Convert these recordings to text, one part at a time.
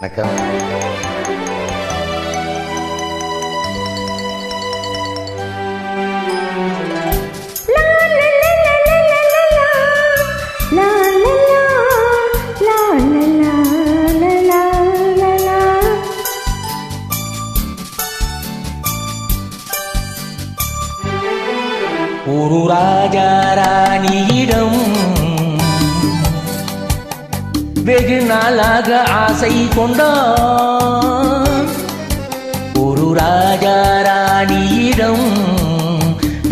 வணக்கம். ஒரு ராஜா ராணியிடம் வெகு நாளாக ஆசை கொண்டான். ஒரு ராஜா ராணியிடம்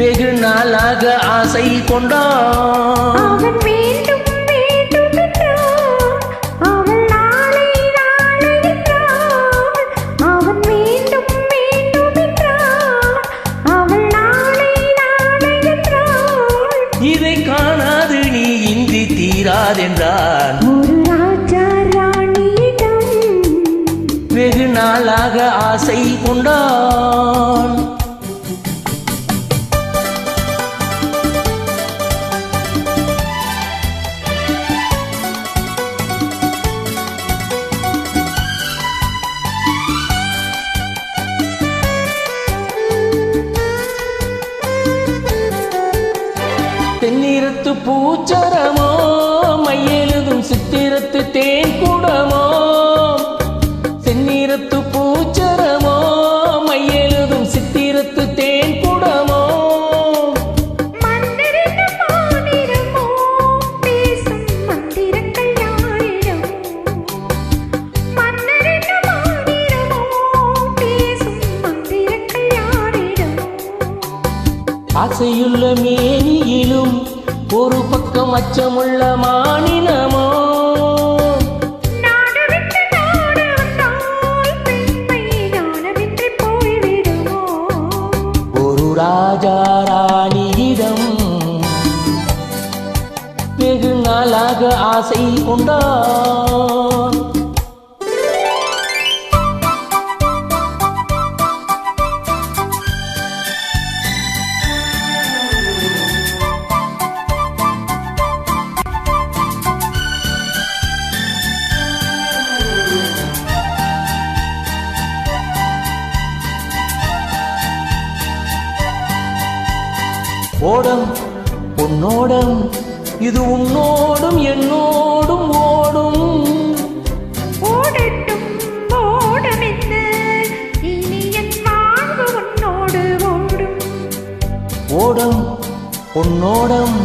வெகு நாளாக ஆசை கொண்டான். இதை காணாது நீ இன்றி தீராதென்றான். ஒரு ராஜா ராணியிடம் வெகு நாளாக ஆசை கொண்டான். தென்னிறத்து பூச்சரமோ மையெழுதும் சித்திரத்து தேன் குடமோ. தென்னிறத்து பூச்சரமோ மையெழுதும் சித்திரத்து தேன் குடமோ. ஆசையுள்ள மேனியிலும் ஒரு பக்கம் அச்சமுள்ள மானினமோ. ஒரு ராஜா ராணியிடம் வெகு நாளாக ஆசை கொண்டான். ஓடம் உன்னோடம் இது உன்னோடும் என்னோடும் ஓடும். ஓடட்டும் ஓடமென்ன இனி என் வாழ்வு உன்னோடு ஓடும். ஓடம் உன்னோடம்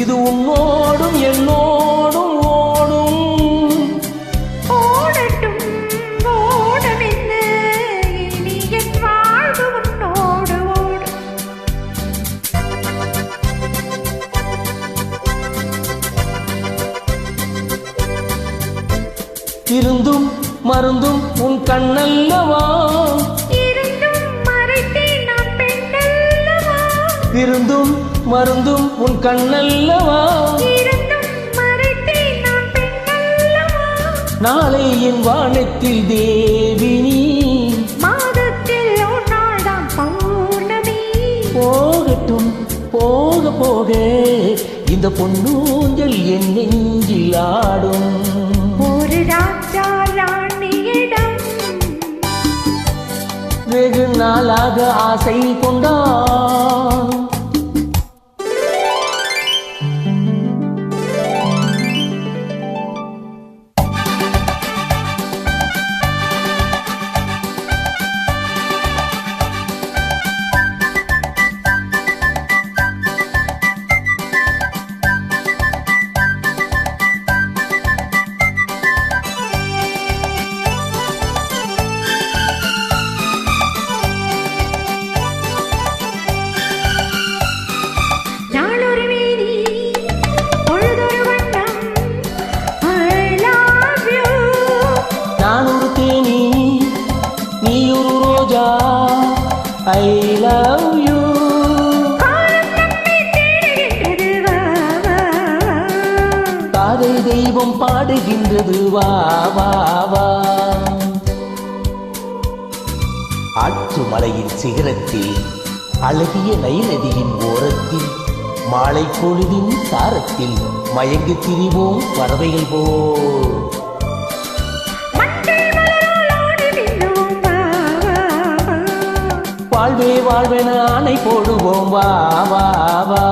இது உன்னோடும் என்னோடும் ஓடும். ஓடட்டும் ஓடமென்ன இனி என் வாழ்வு உன்னோடு ஓடும். இருந்தும் மருந்தும் உன் கண்ணல்லவா. இருந்தும் மறைத்தேன் நான் பெண்ணல்லவா. இருந்தும் மருந்தும் உன் கண்ணல்லவா. இருந்தும் மறைத்தேன் நான் பெண்ணல்லவா. நாளை என் வானத்தில் தேவினி. மாதத்தில் ஒரு நாள்தான் பௌர்ணமி. போகட்டும் போக போக இந்த பொன்னூஞ்சல் என் நெஞ்சில் ஆடும். ஒரு ராஜா ராணியிடம் வெகு நாளாக ஆசை கொண்டான். I love you. காதல் தெய்வம் பாடுகின்றது வா வா வா. ஆற்று மலையின் சிகரத்தில் அழகிய நைநதியின் ஓரத்தில் மாலை பொழுதின் சாரத்தில் மயங்கி திரிவோம் பறவைகள் போல். வாழ்வே வாழ்வென ஆணை போடுவோம் வா வா வா.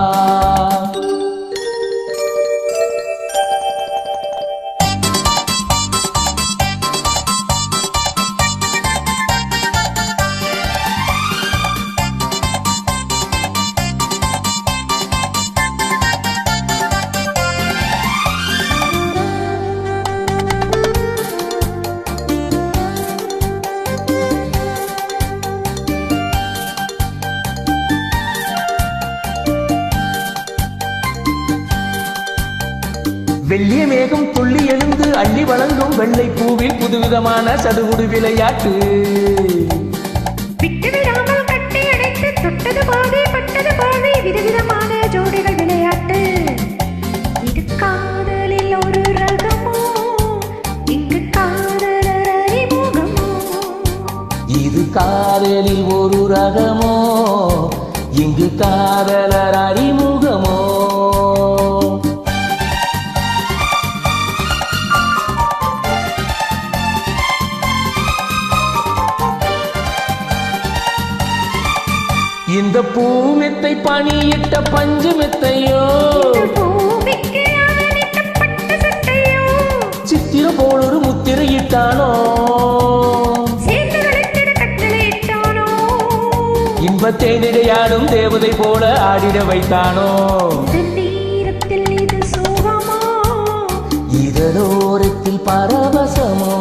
வெள்ளிய மேகம் துள்ளி எழுந்து அள்ளி வழங்கும் வெள்ளை பூவில் புதுவிதமான சடுகுடு விளையாட்டு. விட்டு விடாமல் கட்டி அடைத்து தொட்டது பாதி பட்டது பாதி விதவிதமான ஜோடிகள் விளையாட்டு. இது காதலில் ஒரு ரகமோ, இங்கு காதலர் அறிமுகமோ. இது காதலில் ஒரு ரகமோ, இங்கு காதலர் அறிமுகமோ. இந்த பூமெத்தை பணியிட்ட பஞ்சு மெத்தையோ, பூமிக்கு அவனிட்டப்பட்ட சட்டையோ, சித்திர போல் ஒரு முத்திரையிட்டானோ, சேர்ந்து கழித்திட கட்டளையிட்டானோ, இன்பத்தை நிடையாடும் தேவதை போல ஆடிட வைத்தானோ. இந்த நேரத்தில் இது சுகமோ, இதழோரத்தில் பரவசமோ.